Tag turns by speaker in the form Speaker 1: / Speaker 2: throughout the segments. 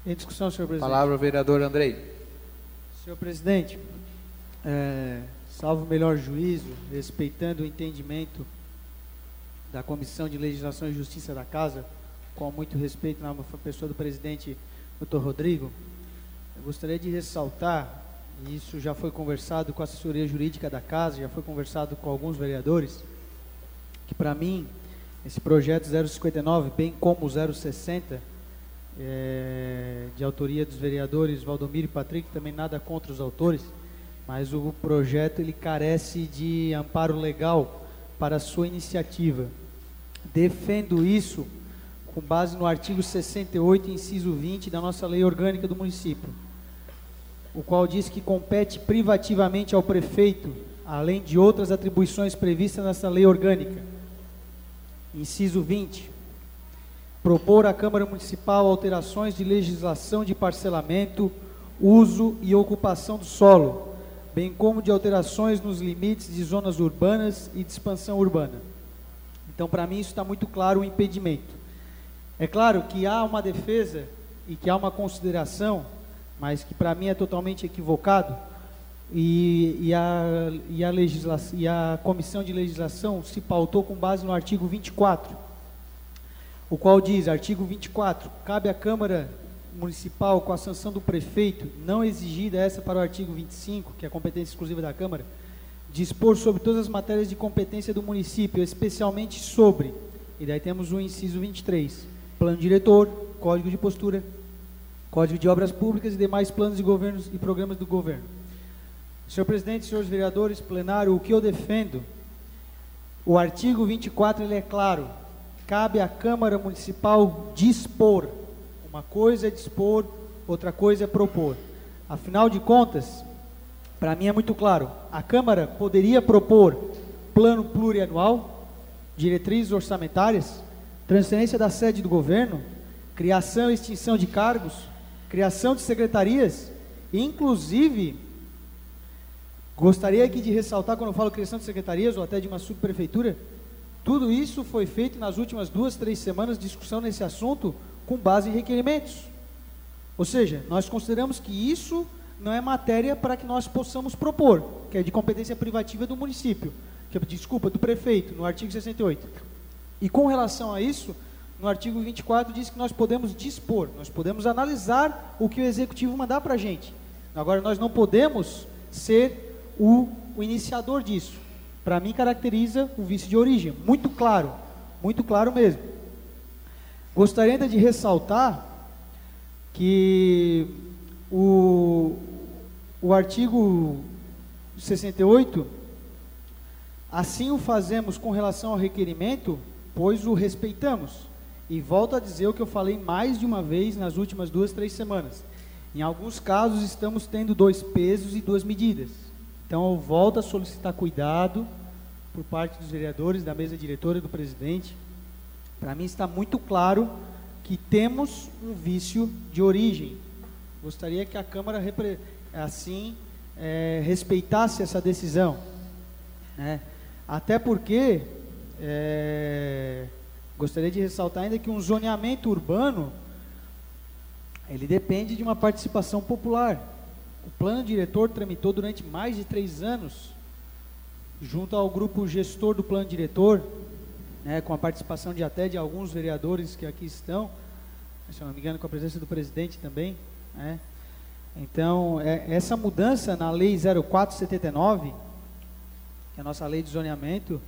Speaker 1: Em discussão, senhor presidente.
Speaker 2: Palavra ao vereador Andrei.
Speaker 1: Senhor presidente, salvo o melhor juízo, respeitando o entendimento da Comissão de Legislação e Justiça da Casa, com muito respeito na pessoa do presidente, Dr. Rodrigo, eu gostaria de ressaltar, e isso já foi conversado com a assessoria jurídica da Casa, já foi conversado com alguns vereadores, que para mim, esse projeto 059, bem como o 060, de autoria dos vereadores Valdomiro e Patrick, também nada contra os autores, mas o projeto ele carece de amparo legal para a sua iniciativa. Defendo isso com base no artigo 68, inciso 20 da nossa lei orgânica do município, o qual diz que compete privativamente ao prefeito, além de outras atribuições previstas nessa lei orgânica. Inciso 20. Propor à Câmara Municipal alterações de legislação de parcelamento, uso e ocupação do solo, bem como de alterações nos limites de zonas urbanas e de expansão urbana. Então, para mim, isso está muito claro o impedimento. É claro que há uma defesa e que há uma consideração, mas que para mim é totalmente equivocado, e a Comissão de Legislação se pautou com base no artigo 24, o qual diz, artigo 24, cabe à Câmara Municipal, com a sanção do prefeito, não exigida essa para o artigo 25, que é a competência exclusiva da Câmara, dispor sobre todas as matérias de competência do município, especialmente sobre, e daí temos o inciso 23, plano diretor, código de postura, código de obras públicas e demais planos de governos e programas do governo. Senhor presidente, senhores vereadores, plenário, o que eu defendo, o artigo 24, ele é claro, cabe à Câmara Municipal dispor. Uma coisa é dispor, outra coisa é propor. Afinal de contas, para mim é muito claro, a Câmara poderia propor plano plurianual, diretrizes orçamentárias, transferência da sede do governo, criação e extinção de cargos, criação de secretarias, inclusive, gostaria aqui de ressaltar, quando eu falo criação de secretarias ou até de uma subprefeitura, tudo isso foi feito nas últimas 2, 3 semanas de discussão nesse assunto com base em requerimentos. Ou seja, nós consideramos que isso não é matéria para que nós possamos propor, que é de competência privativa do município, do prefeito, no artigo 68. E com relação a isso, no artigo 24 diz que nós podemos dispor, nós podemos analisar o que o executivo mandar para a gente. Agora, nós não podemos ser o iniciador disso. Para mim, caracteriza o vício de origem, muito claro mesmo. Gostaria ainda de ressaltar que o artigo 68, assim o fazemos com relação ao requerimento, pois o respeitamos. E volto a dizer o que eu falei mais de uma vez nas últimas 2, 3 semanas. Em alguns casos, estamos tendo 2 pesos e 2 medidas. Então, eu volto a solicitar cuidado por parte dos vereadores, da mesa diretora e do presidente. Para mim está muito claro que temos um vício de origem. Gostaria que a Câmara respeitasse essa decisão, né? Até porque, gostaria de ressaltar ainda que um zoneamento urbano, ele depende de uma participação popular. O plano diretor tramitou durante mais de 3 anos, junto ao grupo gestor do plano diretor, né, com a participação de alguns vereadores que aqui estão, se eu não me engano, com a presença do presidente também, né? Então, essa mudança na lei 0479, que é a nossa lei de zoneamento,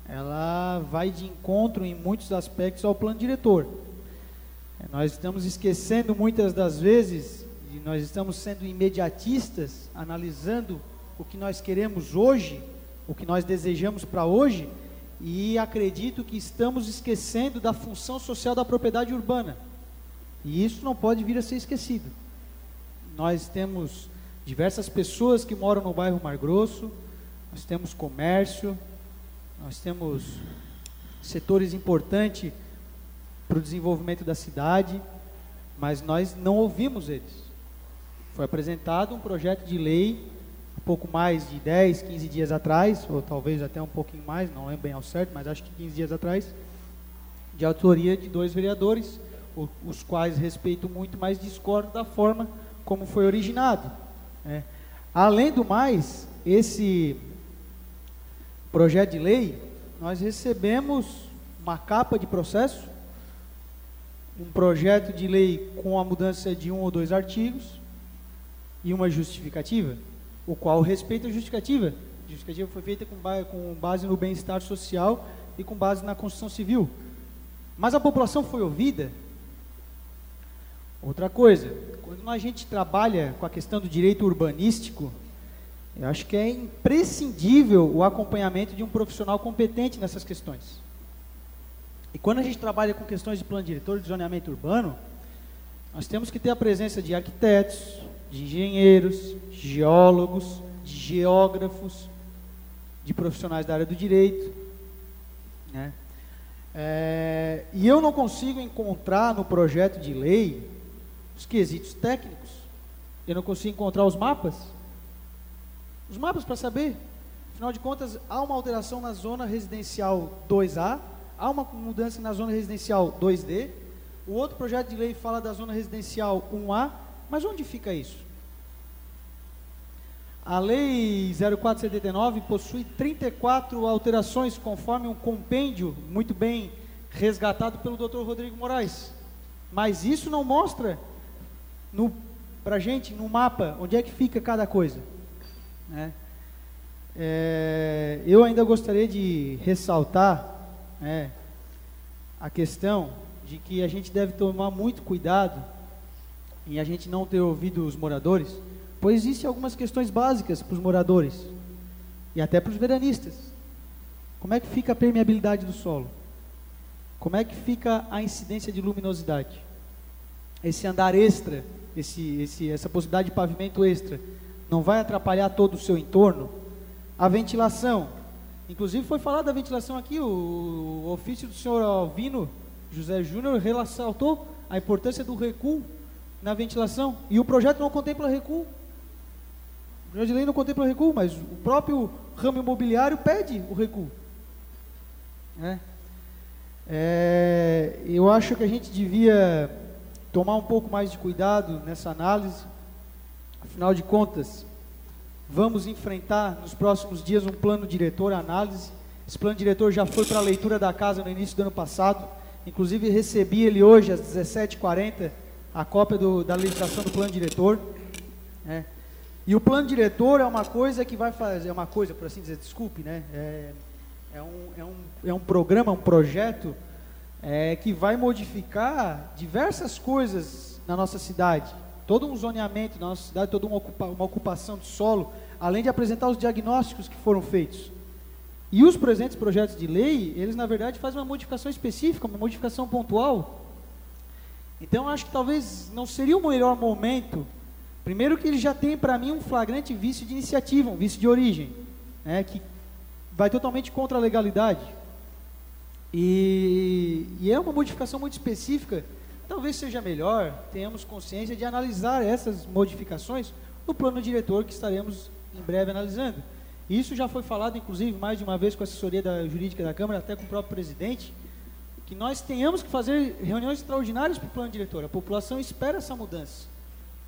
Speaker 1: ela vai de encontro em muitos aspectos ao plano diretor. Nós estamos esquecendo muitas das vezes, e nós estamos sendo imediatistas, analisando o que nós queremos hoje, o que nós desejamos para hoje, e acredito que estamos esquecendo da função social da propriedade urbana, e isso não pode vir a ser esquecido. Nós temos diversas pessoas que moram no bairro Mar Grosso, nós temos comércio, nós temos setores importantes para o desenvolvimento da cidade, mas nós não ouvimos eles. Foi apresentado um projeto de lei um pouco mais de 10, 15 dias atrás, ou talvez até um pouquinho mais, não lembro bem ao certo, mas acho que 15 dias atrás, de autoria de 2 vereadores, os quais respeito muito, mas discordo da forma como foi originado. Além do mais, esse projeto de lei, nós recebemos uma capa de processo, um projeto de lei com a mudança de 1 ou 2 artigos e uma justificativa, o qual respeita a justificativa. A justificativa foi feita com base no bem-estar social e com base na Constituição Civil. Mas a população foi ouvida? Outra coisa, quando a gente trabalha com a questão do direito urbanístico, eu acho que é imprescindível o acompanhamento de um profissional competente nessas questões. E quando a gente trabalha com questões de plano diretor de zoneamento urbano, nós temos que ter a presença de arquitetos, de engenheiros, de geólogos, de geógrafos, de profissionais da área do direito, né? E eu não consigo encontrar no projeto de lei os quesitos técnicos, eu não consigo encontrar os mapas para saber, afinal de contas, há uma alteração na zona residencial 2A, há uma mudança na zona residencial 2D, o outro projeto de lei fala da zona residencial 1A, mas onde fica isso? A Lei 0479 possui 34 alterações, conforme um compêndio muito bem resgatado pelo Dr. Rodrigo Moraes, mas isso não mostra para a gente, no mapa, onde é que fica cada coisa, né? Eu ainda gostaria de ressaltar a questão de que a gente deve tomar muito cuidado em a gente não ter ouvido os moradores, pois existem algumas questões básicas para os moradores e até para os veranistas. Como é que fica a permeabilidade do solo? Como é que fica a incidência de luminosidade? Esse andar extra, essa possibilidade de pavimento extra, não vai atrapalhar todo o seu entorno? A ventilação, inclusive foi falado da ventilação aqui, o ofício do senhor Alvino José Júnior ressaltou a importância do recuo na ventilação, e o projeto não contempla recuo. O projeto de lei não contempla recuo, mas o próprio ramo imobiliário pede o recuo. Eu acho que a gente devia tomar um pouco mais de cuidado nessa análise. Afinal de contas, vamos enfrentar nos próximos dias um plano diretor, análise. Esse plano diretor já foi para a leitura da casa no início do ano passado, inclusive recebi ele hoje às 17h40, a cópia da legislação do plano diretor, E o plano diretor é uma coisa que vai fazer, é uma coisa, por assim dizer, desculpe, né? É um programa, um projeto que vai modificar diversas coisas na nossa cidade, todo um zoneamento na nossa cidade, toda uma ocupação de solo, além de apresentar os diagnósticos que foram feitos. E os presentes projetos de lei, eles na verdade fazem uma modificação específica, uma modificação pontual. Então acho que talvez não seria o melhor momento, primeiro que ele já tem para mim um flagrante vício de iniciativa, um vício de origem, que vai totalmente contra a legalidade. E é uma modificação muito específica. Talvez seja melhor, tenhamos consciência de analisar essas modificações no plano diretor que estaremos em breve analisando. Isso já foi falado, inclusive, mais de uma vez com a assessoria jurídica da Câmara, até com o próprio presidente, que nós tenhamos que fazer reuniões extraordinárias para o plano diretor. A população espera essa mudança.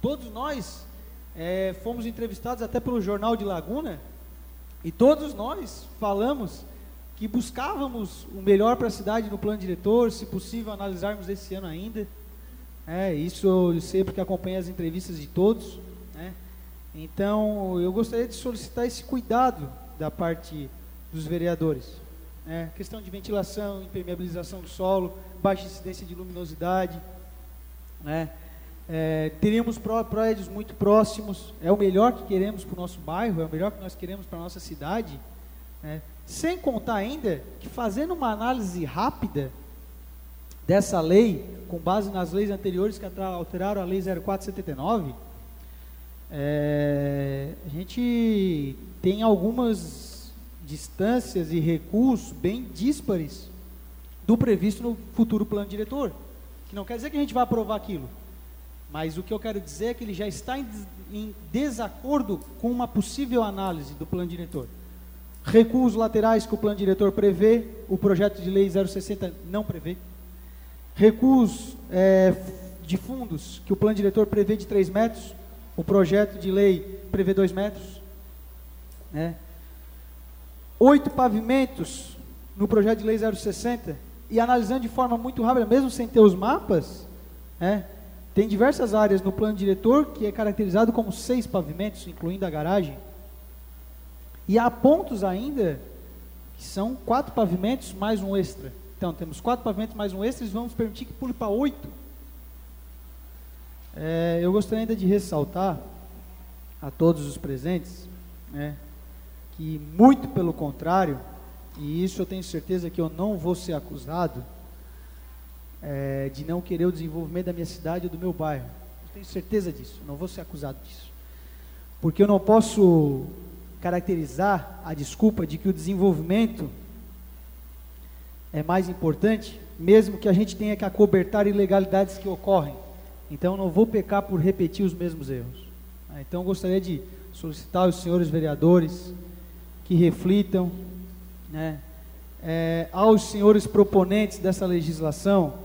Speaker 1: Todos nós fomos entrevistados até pelo Jornal de Laguna, e todos nós falamos que buscávamos o melhor para a cidade no plano diretor, se possível analisarmos esse ano ainda. Isso eu sei porque acompanho as entrevistas de todos. Então, eu gostaria de solicitar esse cuidado da parte dos vereadores. Questão de ventilação, impermeabilização do solo, baixa incidência de luminosidade. Teríamos prédios muito próximos, é o melhor que queremos para o nosso bairro, é o melhor que nós queremos para a nossa cidade. Sem contar ainda que, fazendo uma análise rápida dessa lei, com base nas leis anteriores que alteraram a Lei 0479, a gente tem algumas distâncias e recuos bem díspares do previsto no futuro plano diretor, que não quer dizer que a gente vai aprovar aquilo, mas o que eu quero dizer é que ele já está em desacordo com uma possível análise do plano diretor. Recuos laterais que o plano diretor prevê, o projeto de lei 060 não prevê. Recuos de fundos, que o plano diretor prevê de 3 metros, o projeto de lei prevê 2 metros. 8 pavimentos no projeto de lei 060, e analisando de forma muito rápida, mesmo sem ter os mapas, tem diversas áreas no plano diretor que é caracterizado como 6 pavimentos, incluindo a garagem, e há pontos ainda que são 4 pavimentos mais um extra. Então temos 4 pavimentos mais um extra, e vamos permitir que pule para 8. Eu gostaria ainda de ressaltar a todos os presentes, que muito pelo contrário, e isso eu tenho certeza que eu não vou ser acusado de não querer o desenvolvimento da minha cidade ou do meu bairro. Eu tenho certeza disso, não vou ser acusado disso, porque eu não posso caracterizar a desculpa de que o desenvolvimento é mais importante, mesmo que a gente tenha que acobertar ilegalidades que ocorrem. Então eu não vou pecar por repetir os mesmos erros. Então eu gostaria de solicitar aos senhores vereadores que reflitam, aos senhores proponentes dessa legislação,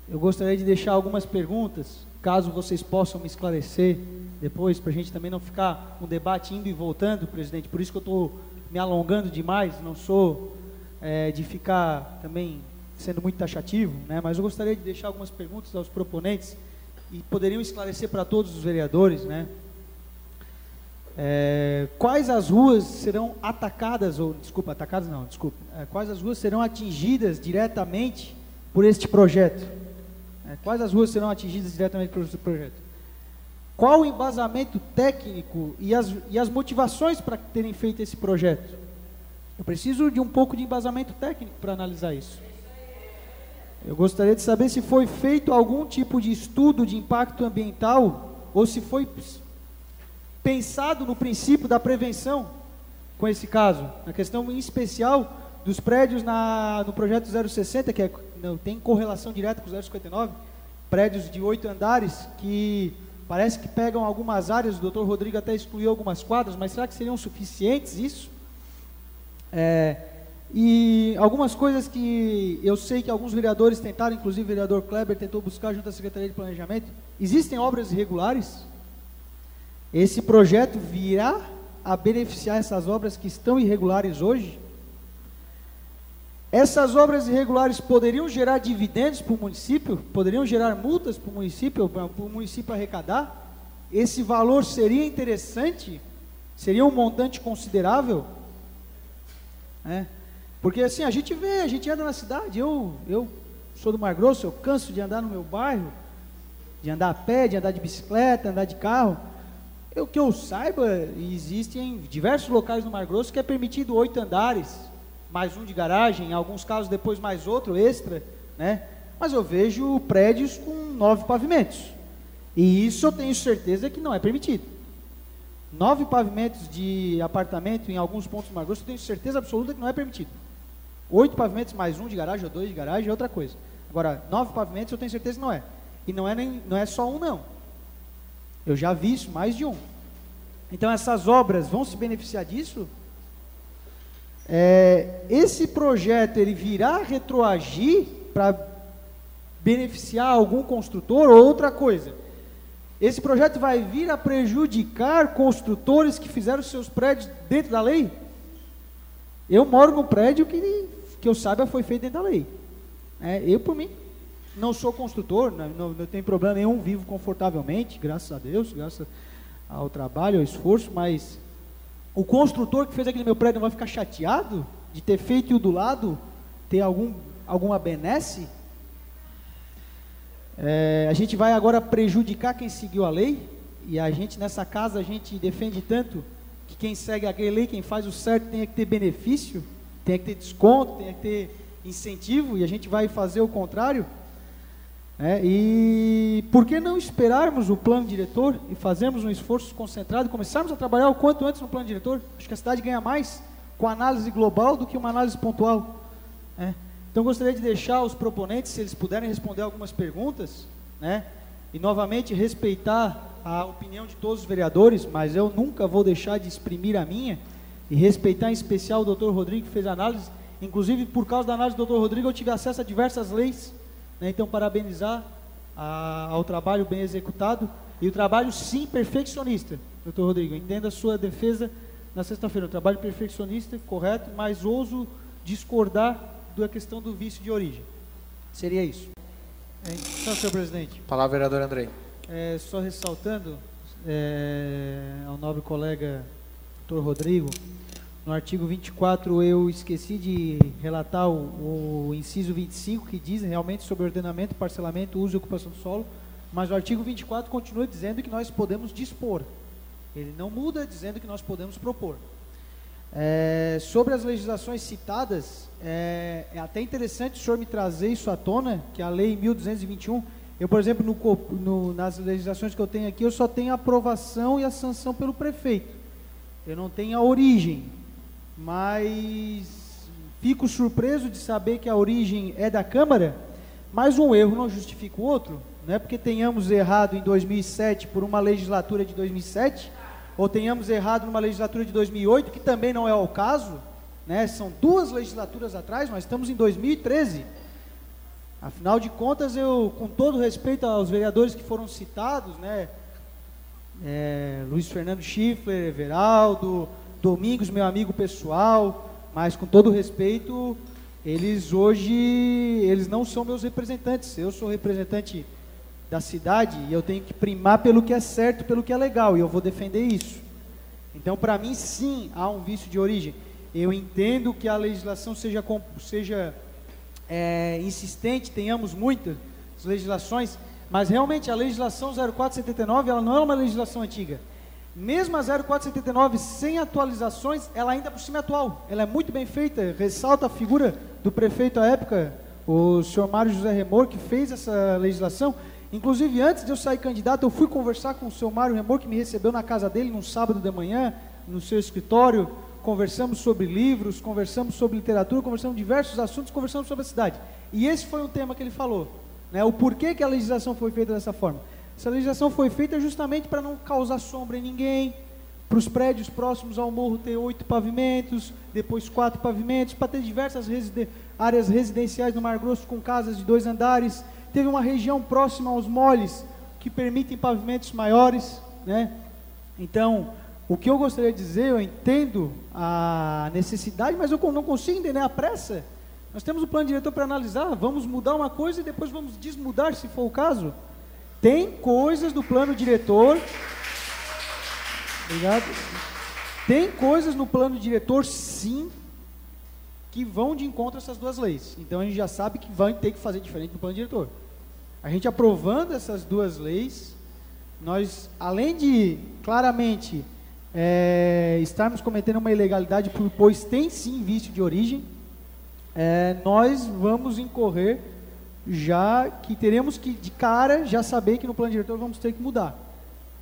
Speaker 1: eu gostaria de deixar algumas perguntas, caso vocês possam me esclarecer depois, para a gente também não ficar um debate indo e voltando, presidente. Por isso que eu estou me alongando demais, não sou de ficar também sendo muito taxativo, mas eu gostaria de deixar algumas perguntas aos proponentes, e poderiam esclarecer para todos os vereadores, quais as ruas serão atacadas, quais as ruas serão atingidas diretamente por este projeto? Quais as ruas serão atingidas diretamente por este projeto? Qual o embasamento técnico e as motivações para terem feito esse projeto? Eu preciso de um pouco de embasamento técnico para analisar isso. Eu gostaria de saber se foi feito algum tipo de estudo de impacto ambiental, ou se foi pensado no princípio da prevenção com esse caso, na questão em especial dos prédios no projeto 060, que tem correlação direta com o 059, prédios de 8 andares, que parece que pegam algumas áreas, o doutor Rodrigo até excluiu algumas quadras, mas será que seriam suficientes isso? E algumas coisas que eu sei que alguns vereadores tentaram, inclusive o vereador Kleber tentou buscar junto à Secretaria de Planejamento. Existem obras irregulares? Esse projeto virá a beneficiar essas obras que estão irregulares hoje? Essas obras irregulares poderiam gerar dividendos para o município? Poderiam gerar multas para o município arrecadar? Esse valor seria interessante? Seria um montante considerável? Porque assim, a gente anda na cidade, eu sou do Mar Grosso, eu canso de andar no meu bairro, de andar a pé, de andar de bicicleta, andar de carro. Que eu saiba, existem diversos locais no Mar Grosso que é permitido 8 andares, mais um de garagem, em alguns casos depois mais outro, extra, mas eu vejo prédios com 9 pavimentos, e isso eu tenho certeza que não é permitido. 9 pavimentos de apartamento em alguns pontos do Mar Grosso, eu tenho certeza absoluta que não é permitido. 8 pavimentos mais um de garagem ou 2 de garagem é outra coisa. Agora, 9 pavimentos eu tenho certeza que não é. E não é só um, não. Eu já vi isso, mais de um. Então essas obras vão se beneficiar disso? Esse projeto, ele virá retroagir para beneficiar algum construtor ou outra coisa? Esse projeto vai vir a prejudicar construtores que fizeram seus prédios dentro da lei? Eu moro num prédio que eu saiba foi feito dentro da lei. Eu, por mim, não sou construtor, não tenho problema nenhum, vivo confortavelmente, graças a Deus, graças ao trabalho, ao esforço, mas o construtor que fez aquele meu prédio não vai ficar chateado de ter feito o do lado, ter alguma benesse? A gente vai agora prejudicar quem seguiu a lei, e a gente nessa casa, a gente defende tanto que quem segue a lei, quem faz o certo tem que ter benefício, tem que ter desconto, tem que ter incentivo, e a gente vai fazer o contrário. E por que não esperarmos o plano diretor e fazermos um esforço concentrado, começarmos a trabalhar o quanto antes no plano diretor? Acho que a cidade ganha mais com análise global do que uma análise pontual. Então gostaria de deixar os proponentes, se eles puderem responder algumas perguntas, e novamente respeitar a opinião de todos os vereadores, mas eu nunca vou deixar de exprimir a minha, e respeitar em especial o doutor Rodrigo que fez a análise. Inclusive por causa da análise do doutor Rodrigo eu tive acesso a diversas leis, né? Então, parabenizar ao trabalho bem executado e o trabalho, sim, perfeccionista. Doutor Rodrigo, entenda a sua defesa na sexta-feira, um trabalho perfeccionista, correto, mas ouso discordar da questão do vício de origem. Seria isso. Então, senhor presidente.
Speaker 2: Palavra, vereador Andrei.
Speaker 1: Só ressaltando ao nobre colega doutor Rodrigo, no artigo 24 eu esqueci de relatar o inciso 25, que diz realmente sobre ordenamento, parcelamento, uso e ocupação do solo, mas o artigo 24 continua dizendo que nós podemos dispor. Ele não muda, dizendo que nós podemos propor. Sobre as legislações citadas, é até interessante o senhor me trazer isso à tona, que a lei 1221, eu, por exemplo, nas legislações que eu tenho aqui, eu só tenho a aprovação e a sanção pelo prefeito. Eu não tenho a origem, mas fico surpreso de saber que a origem é da Câmara, mas um erro não justifica o outro. Não é porque tenhamos errado em 2007 por uma legislatura de 2007, ou tenhamos errado numa legislatura de 2008, que também não é o caso, né? São 2 legislaturas atrás, nós estamos em 2013. Afinal de contas, eu, com todo respeito aos vereadores que foram citados, né? Luiz Fernando Schiffler, Everaldo, Domingos, meu amigo pessoal, mas com todo respeito, eles não são meus representantes. Eu sou representante da cidade e eu tenho que primar pelo que é certo, pelo que é legal, e eu vou defender isso. Então, para mim, sim, há um vício de origem. Eu entendo que a legislação seja insistente, tenhamos muitas legislações, mas realmente a legislação 0479, ela não é uma legislação antiga. Mesmo a 0479, sem atualizações, ela ainda por cima é atual. Ela é muito bem feita, ressalta a figura do prefeito à época, o senhor Mário José Remor, que fez essa legislação. Inclusive, antes de eu sair candidato, eu fui conversar com o senhor Mário Remor, que me recebeu na casa dele, num sábado de manhã, no seu escritório. Conversamos sobre livros, conversamos sobre literatura, conversamos diversos assuntos, conversamos sobre a cidade. E esse foi um tema que ele falou, né? O porquê que a legislação foi feita dessa forma. Essa legislação foi feita justamente para não causar sombra em ninguém, para os prédios próximos ao morro ter 8 pavimentos, depois 4 pavimentos, para ter diversas áreas residenciais no Mar Grosso com casas de 2 andares. Teve uma região próxima aos moles que permitem pavimentos maiores, né? Então, o que eu gostaria de dizer, eu entendo a necessidade, mas eu não consigo entender a pressa. Nós temos o plano diretor para analisar, vamos mudar uma coisa e depois vamos desmudar, se for o caso. Tem coisas do plano diretor, obrigado, tem coisas no plano diretor, sim, que vão de encontro a essas 2 leis. Então a gente já sabe que vai ter que fazer diferente no plano diretor. A gente aprovando essas 2 leis, nós, além de claramente estarmos cometendo uma ilegalidade, pois tem sim vício de origem, nós vamos incorrer, já que teremos que de cara já saber que no plano diretor vamos ter que mudar.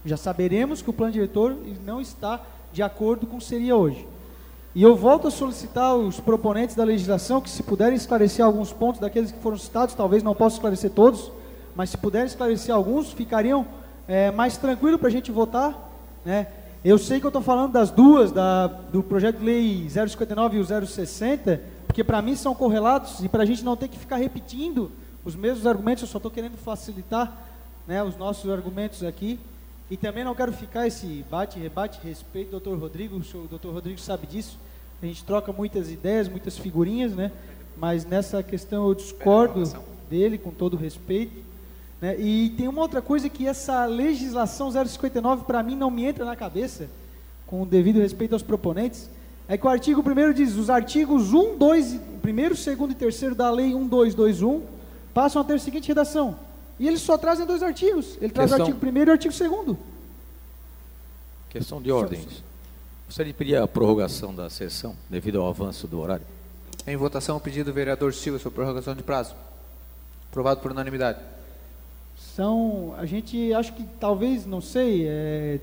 Speaker 1: Já saberemos que o plano diretor não está de acordo com o que seria hoje. E eu volto a solicitar os proponentes da legislação que, se puderem esclarecer alguns pontos daqueles que foram citados, talvez não possa esclarecer todos, mas se puderem esclarecer alguns, ficariam mais tranquilo para a gente votar, né? Eu sei que eu estou falando das 2, do projeto de lei 059 e o 060, porque para mim são correlatos, e para a gente não ter que ficar repetindo os mesmos argumentos, eu só estou querendo facilitar, né, os nossos argumentos aqui. E também não quero ficar esse bate, rebate, respeito, doutor Rodrigo, o doutor Rodrigo sabe disso, a gente troca muitas ideias, muitas figurinhas, né? Mas nessa questão eu discordo dele, com todo respeito, né? E tem uma outra coisa, que essa legislação 059 para mim não me entra na cabeça, com o devido respeito aos proponentes, é que o artigo 1º diz, os artigos 1, 2, 1º, 2º e 3º da lei 1221 passam a ter a seguinte redação. E eles só trazem 2 artigos. Ele traz o artigo 1º e o artigo 2º.
Speaker 3: Questão de ordens. Gostaria de pedir a prorrogação da sessão, devido ao avanço do horário.
Speaker 2: Em votação, o pedido do vereador Silva sobre prorrogação de prazo. Aprovado por unanimidade.
Speaker 1: A gente, acho que talvez, não sei,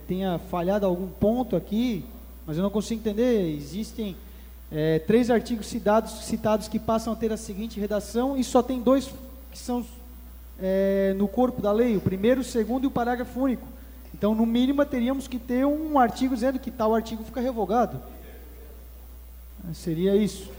Speaker 1: tenha falhado algum ponto aqui, mas eu não consigo entender. Existem 3 artigos citados que passam a ter a seguinte redação, e só tem 2 que são no corpo da lei, o 1º, o 2º e o parágrafo único. Então, no mínimo, teríamos que ter um artigo dizendo que tal artigo fica revogado. Seria isso.